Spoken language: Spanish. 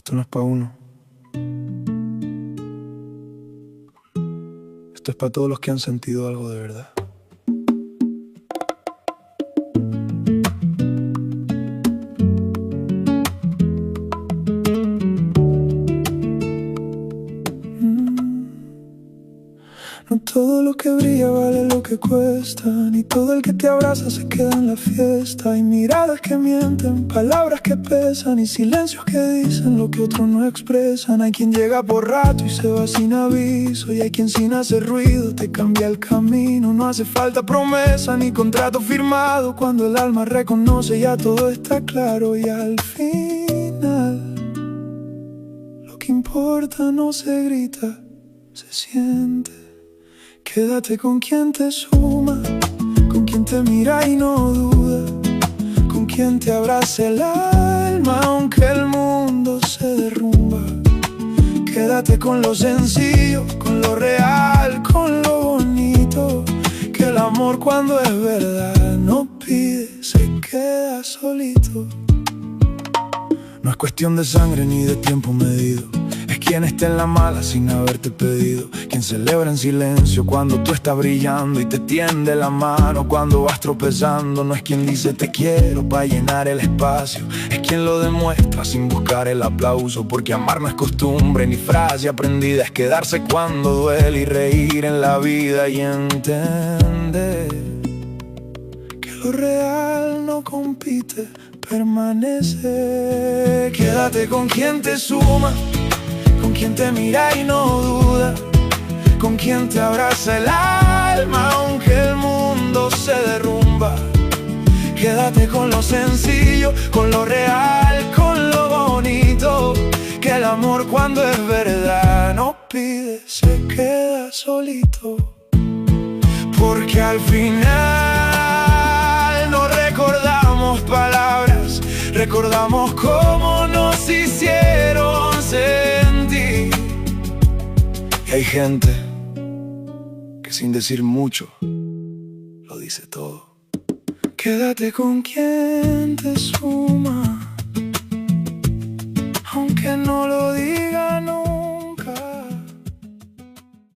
Esto no es pa' uno. Esto es pa' todos los que han sentido algo de verdad. No todo lo que brilla vale lo que cuesta, ni todo el que te abraza se queda en la fiesta. Hay miradas que mienten, palabras que pesan y silencios que dicen lo que otros no expresan. Hay quien llega por rato y se va sin aviso, y hay quien sin hacer ruido te cambia el camino. No hace falta promesa ni contrato firmado, cuando el alma reconoce ya todo está claro. Y al final lo que importa no se grita, se siente. Quédate con quien te suma, con quien te mira y no duda, con quien te abrace el alma aunque el mundo se derrumba. Quédate con lo sencillo, con lo real, con lo bonito, que el amor cuando es verdad no pide, se queda solito. No es cuestión de sangre ni de tiempo medido, es quien está en la mala sin haberte pedido, quien celebra en silencio cuando tú estás brillando y te tiende la mano cuando vas tropezando. No es quien dice te quiero pa' llenar el espacio, es quien lo demuestra sin buscar el aplauso, porque amar no es costumbre ni frase aprendida, es quedarse cuando duele y reír en la vida y entender que lo real no compite, permanece. Quédate con quien te suma, con quien te mira y no duda, con quien te abraza el alma aunque el mundo se derrumba. Quédate con lo sencillo, con lo real, con lo bonito, que el amor cuando es verdad no pide, se queda solito. Porque al final no recordamos palabras, recordamos cómo nos hicieron sentir. Y hay gente que sin decir mucho lo dice todo. Quédate con quien te suma, aunque no lo diga.